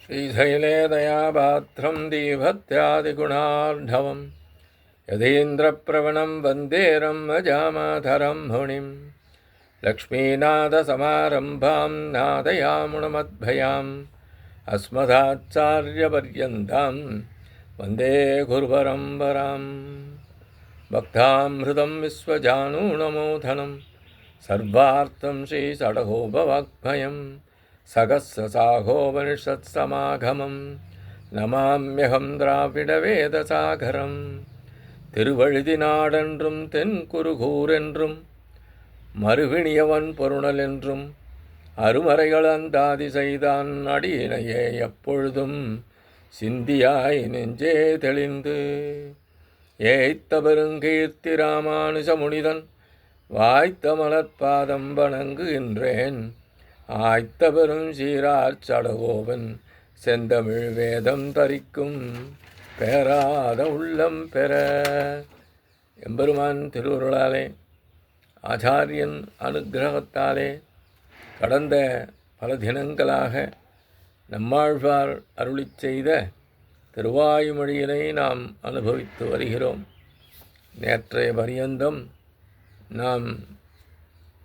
श्रीशैले दयापात्रं दीभत्यादिगुणार्ढवं यतीन्द्रप्रवणं वन्दे रम्यजामाधरं मुनिं लक्ष्मीनाथसमारम्भां नादयामुणमद्भयाम् अस्मदाचार्यपर्यन्तां वन्दे गुरुपरम्परां भक्तामृतं विश्वजानूनमोधनं सर्वार्थं श्रीषडगोपवाग्भयं சகஸ்ரசாகோபனிஷத்சமாகமம் நமாம்யகம் திராவிடவேதசாகரம். திருவழுதி நாடென்றும் தென்குருகூரென்றும் மறுவிணியவன் பொருணல் என்றும் அருமறைகள் அந்தாதி செய்தான் அடியினையே எப்பொழுதும் சிந்தியாய் நெஞ்சே தெளிந்து ஏய்த்த பெருங்கீர்த்தி ராமானுஜ முனிதன் வாய்த்த மலர்பாதம் வணங்குகின்றேன். ஆய்த்த பெரும் சீரார் சடகோபன் செந்தமிழ் வேதம் தரிக்கும் பேராத உள்ளம் பெற. எம்பெருமான் திருவருளாலே ஆச்சாரியன் அனுக்கிரகத்தாலே கடந்த பல தினங்களாக நம்மாழ்வார் அருளிச் செய்த திருவாயுமொழியினை நாம் அனுபவித்து வருகிறோம். நேற்றைய பரியந்தம் நாம்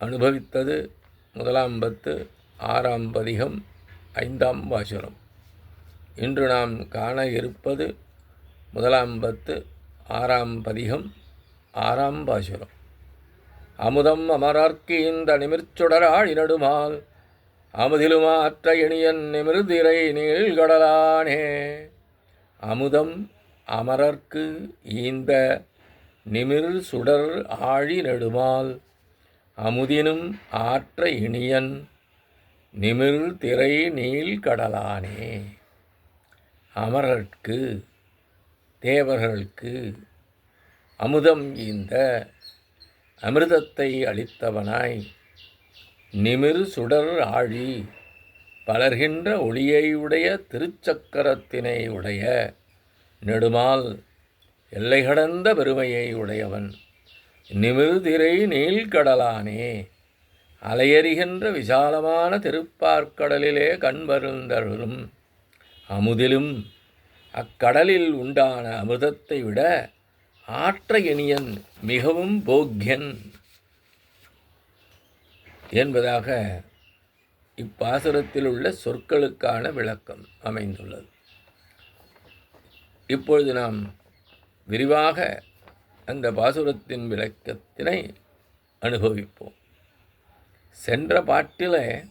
அனுபவித்தது முதலாம் பத்து, ஆறாம் பதிகம், ஐந்தாம் பாசுரம். இன்று நாம் காண இருப்பது முதலாம் பத்து, ஆறாம் பதிகம், ஆறாம் பாசுரம். அமுதம் அமரர்க்கு இந்த நிமிர்ச்சுடராழி நடுமால் அமுதிலுமாற்ற இனியன் நிமிர்திரை நீள்கடலானே. அமுதம் அமரர்க்கு இந்த நிமிர் சுடர் ஆழி நெடுமால் அமுதினும் ஆற்ற இனியன் நிமிர் திரை நீள் கடலானே. அமரர்க்கு, தேவர்களுக்கு அமுதம் இந்த அமிர்தத்தை அளித்தவனாய் நிமிர் சுடர் ஆழி பலர்கின்ற ஒளியையுடைய திருச்சக்கரத்தினை உடைய நெடுமால் எல்லை கடந்த பெருமையை உடையவன் நிமிர்திரை நீள்கடலானே. அலையறிகின்ற விசாலமான திருப்பார்க்கடலிலே கண்பருந்தருளும் அமுதிலும் அக்கடலில் உண்டான அமிர்தத்தை விட ஆற்ற இனியன் மிகவும் போக்யன் என்பதாக இப்பாசுரத்தில் உள்ள சொற்களுக்கான விளக்கம் அமைந்துள்ளது. இப்பொழுது நாம் விரிவாக அந்த பாசுரத்தின் விளக்கத்தினை அனுபவிப்போம். சென்ற பாட்டில்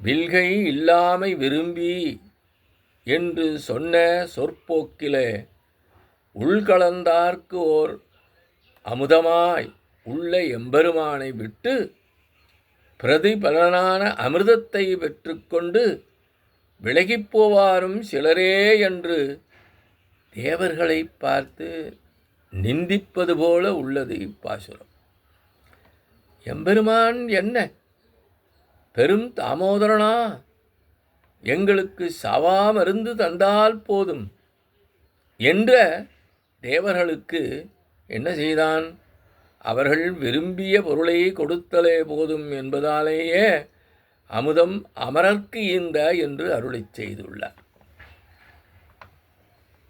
வில்கை இல்லாமை விரும்பி என்று சொன்ன சொற்போக்கிலே உள்கலந்தார்க்கு ஓர் அமுதமாய் உள்ள எம்பெருமானை விட்டு பிரதிபலனான அமிர்தத்தை பெற்றுக்கொண்டு விலகிப்போவாரும் சிலரே என்று தேவர்களை பார்த்து நிந்திப்பது போல உள்ளது இப்பாசுரம். எம்பெருமான் என்ன பெரும் தாமோதரனா, எங்களுக்கு சாவாமருந்து தந்தால் போதும் என்ற தேவர்களுக்கு என்ன செய்தான்? அவர்கள் விரும்பிய பொருளை கொடுத்தலே போதும் என்பதாலேயே அமுதம் அமரர்க்கு ஈந்த என்று அருளிச் செய்துள்ளார்.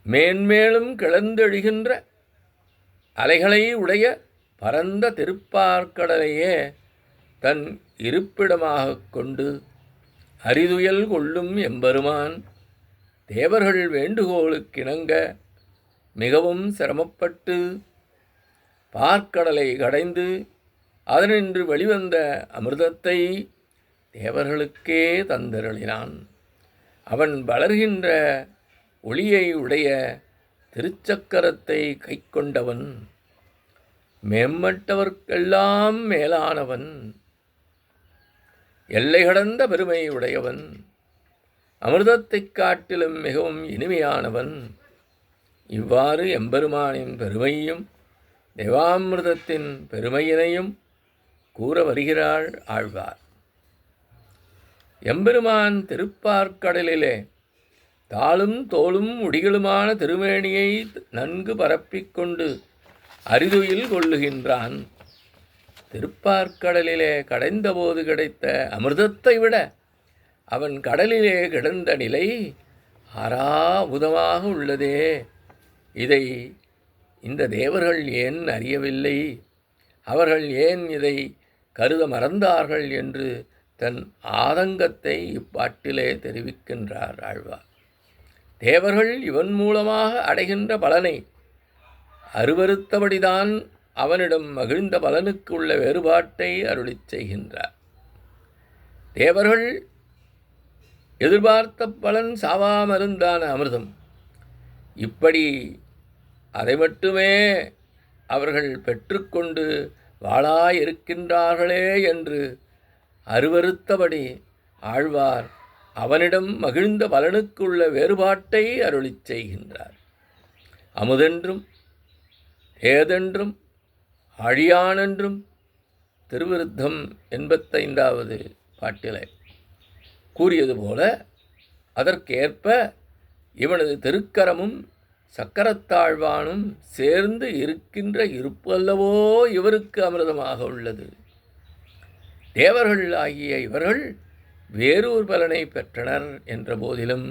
மேன்மேலும் கிளந்தெழுகின்ற அலைகளை உடைய பரந்த திருப்பார்க்கடலையே தன் இருப்பிடமாக கொண்டு அரிதுயல் கொள்ளும் எம்பெருமான் தேவர்கள் வேண்டுகோளுக்கிணங்க மிகவும் சிரமப்பட்டு பார்க்கடலை கடைந்து அதனின்று வெளிவந்த அமிர்தத்தை தேவர்களுக்கே தந்தருளினான். அவன் வளர்கின்ற ஒளியை உடைய திருச்சக்கரத்தை கைக்கொண்டவன், மேம்பட்டவர்க்கெல்லாம் மேலானவன், எல்லை கடந்த பெருமை உடையவன், அமிர்தத்தைக் காட்டிலும் மிகவும் இனிமையானவன். இவ்வாறு எம்பெருமானின் பெருமையும் தேவாமிர்தத்தின் பெருமையினையும் கூற வருகிறாள் ஆழ்வார். எம்பெருமான் திருப்பார்க்கடலிலே தாளும் தோளும் முடிகளுமான திருமேனியை நன்கு பரப்பிக்கொண்டு அரிதுயில் கொள்ளுகின்றான். திருப்பார்க்கடலிலே கடைந்தபோது கிடைத்த அமிர்தத்தை விட அவன் கடலிலே கிடந்த நிலை ஆறாபுதமாக உள்ளதே. இதை இந்த தேவர்கள் ஏன் அறியவில்லை? அவர்கள் ஏன் இதை கருத மறந்தார்கள் என்று தன் ஆதங்கத்தை இப்பாட்டிலே தெரிவிக்கின்றார் ஆழ்வார். தேவர்கள் இவன் மூலமாக அடைகின்ற பலனை அருவருத்தபடிதான் அவனிடம் மகிழ்ந்த பலனுக்கு உள்ள வேறுபாட்டை அருளிச் செய்கின்றார். தேவர்கள் எதிர்பார்த்த பலன் சாவாமருந்தான அமிர்தம். இப்படி அதை மட்டுமே அவர்கள் பெற்றுக்கொண்டு வாளாயிருக்கின்றார்களே என்று அருவருத்தபடி ஆழ்வார் அவனிடம் மகிழ்ந்த பலனுக்குள்ள வேறுபாட்டை அருளிச் செய்கின்றார். அமுதென்றும் ஏதென்றும் அழியானென்றும் திருவிருத்தம் 85வது பாட்டிலே கூறியது போல அதற்கேற்ப இவனது திருக்கரமும் சக்கரத்தாழ்வானும் சேர்ந்து இருக்கின்ற இருப்பு அல்லவோ இவருக்கு அமிர்தமாக உள்ளது. தேவர்கள் ஆகிய இவர்கள் வேறொரு பலனை பெற்றனர் என்ற போதிலும்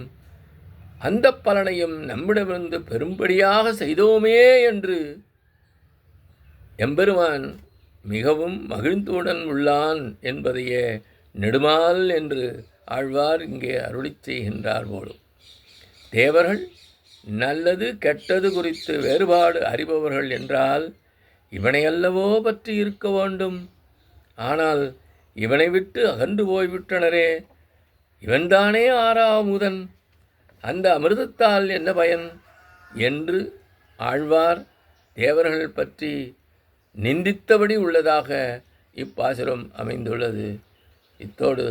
அந்த பலனையும் நம்மிடமிருந்து பெரும்படியாக செய்தோமே என்று எம்பெருமான் மிகவும் மகிழ்ந்துடன் உள்ளான் என்பதையே நெடுமால் என்று ஆழ்வார் இங்கே அருளிச் செய்கின்றார் போலும். தேவர்கள் நல்லது கெட்டது குறித்து வேறுபாடு அறிபவர்கள் என்றால் இவனை அல்லவோ பற்றி இருக்க வேண்டும். ஆனால் இவனை விட்டு அகன்று போய்விட்டனரே. இவன்தானே ஆறாமுதன், அந்த அமிர்தத்தால் என்ன பயன் என்று ஆழ்வார் தேவர்கள் பற்றி நிந்தித்தபடி உள்ளதாக இப்பாசுரம் அமைந்துள்ளது. இத்தோடு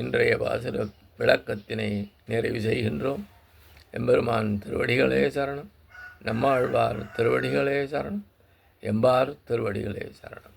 இன்றைய பாசுர விளக்கத்தினை நிறைவு செய்கின்றோம். எம்பெருமான் திருவடிகளே சரணம். நம்மாழ்வார் திருவடிகளே சரணம். எம்பார் திருவடிகளே சரணம்.